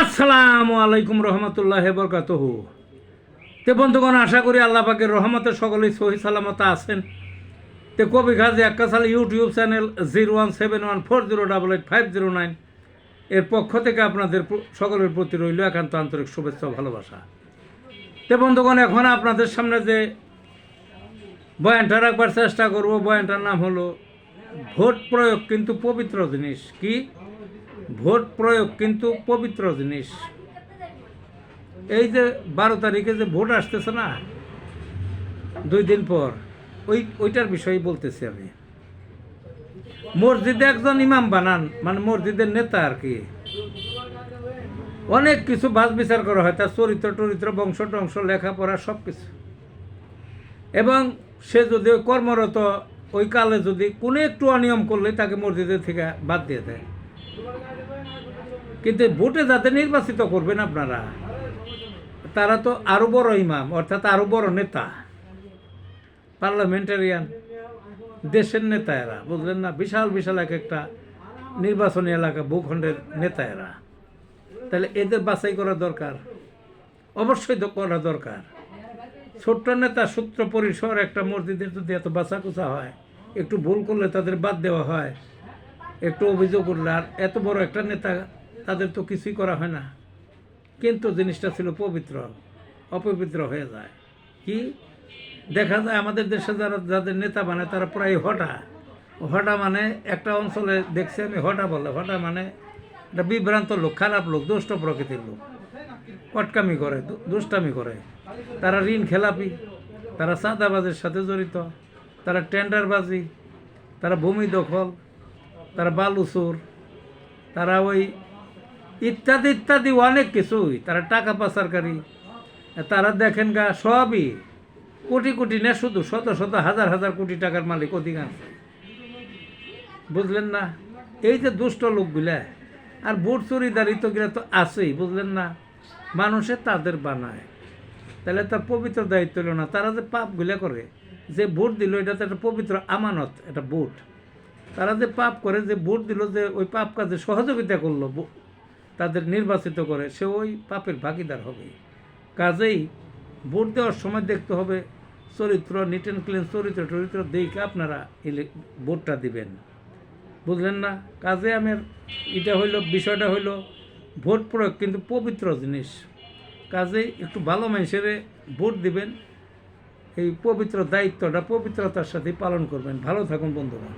আসসালামু আলাইকুম রহমতুল্লাহ বরকাতুহু। তে বন্ধুগণ, আশা করি আল্লাহ পাকের রহমতে সকলেই সহি সালামত আছেন। তে কবি গাজী আক্কাসাল ইউটিউব চ্যানেল 017140885009 এর পক্ষ থেকে আপনাদের সকলের প্রতি রইল একান্ত আন্তরিক শুভেচ্ছা ও ভালোবাসা। তে বন্ধুগণ, এখন আপনাদের সামনে যে বয়ানটা রাখবার চেষ্টা করব, বয়ানটার নাম হলো ভোট প্রয়োগ কিন্তু পবিত্র জিনিস। কি? ভোট প্রয়োগ কিন্তু পবিত্র জিনিস। এই যে 12 তারিখে যে ভোট আসতেছে না, 2 দিন পর, ওইটার বিষয়ে বলতেছি আমি। মসজিদে একজন ইমাম বানান, মানে মসজিদের নেতা আর কি, অনেক কিছু বাছ বিচার করা হয়, তার চরিত্র বংশ টংশ লেখাপড়া সব কিছু। এবং সে যদি কর্মরত ওই কালে যদি কোনো একটু অনিয়ম করলে তাকে মসজিদের থেকে বাদ দিয়ে দেয়। কিন্তু ভোটে যাতে নির্বাচিত করবেন আপনারা, তারা তো আরো বড় ইমাম, অর্থাৎ আরো বড় নেতা, পার্লামেন্টারিয়ান, দেশের নেতা এরা, বুঝলেন না? বিশাল বিশাল এক একটা নির্বাচনী এলাকা, ভূখণ্ডের নেতা এরা। তাহলে এদের বাছাই করা দরকার, অবশ্যই করা দরকার। ছোট্ট নেতা সূত্র পরিসর একটা মসজিদের যদি এত বাছাকুচা হয়, একটু ভুল করলে তাদের বাদ দেওয়া হয়, একটু অভিযোগ করলে, আর এত বড় একটা নেতা তাদের তো কিছুই করা হয় না। কিন্তু জিনিসটা ছিল পবিত্র, অপবিত্র হয়ে যায়। কি দেখা যায় আমাদের দেশে যাদের নেতা বানায় তারা প্রায় হটা মানে একটা অঞ্চলে দেখছি আমি, হটা বলে, হটা মানে একটা বিভ্রান্ত লোক, খারাপ লোক, দুষ্ট প্রকৃতির লোক, কটকামি করে, দুষ্টামি করে। তারা ঋণ খেলাপি, তারা চাঁদাবাজের সাথে জড়িত, তারা টেন্ডারবাজি, তারা ভূমি দখল, তারা বালু চোর, তারা ওই ইত্যাদি ইত্যাদি অনেক কিছুই, তারা টাকা পাচারকারী। তারা দেখেন গা সবই কোটি কোটি না, শুধু শত শত হাজার হাজার কোটি টাকার মালিক অধিকাংশ, বুঝলেন না? এই যে দুষ্ট লোকগুলা, আর ভোট চুরিদারি তো গিলা তো আছেই, বুঝলেন না? মানুষে তাদের বানায়, তাহলে তার পবিত্র দায়িত্ব হলো না। তারা যে পাপগুলা করে, যে ভোট দিল, এটা তো একটা পবিত্র আমানত, এটা ভোট। তারা যে পাপ করে, যে ভোট দিল, যে ওই পাপ কাজে সহযোগিতা করলো, তাদের নির্বাচিত করে, সে ওই পাপের ভাগিদার হবে। কাজেই ভোট দেওয়ার সময় দেখতে হবে চরিত্র, নিট অ্যান্ড ক্লিন চরিত্র দেখে আপনারা ভোটটা দিবেন, বুঝলেন না? কাজে আমার এটা হইল, বিষয়টা হইল ভোট প্রয়োগ কিন্তু পবিত্র জিনিস। কাজেই একটু ভালো মানুষের ভোট দিবেন, এই পবিত্র দায়িত্বটা পবিত্রতার সাথে পালন করবেন। ভালো থাকুন বন্ধুরা।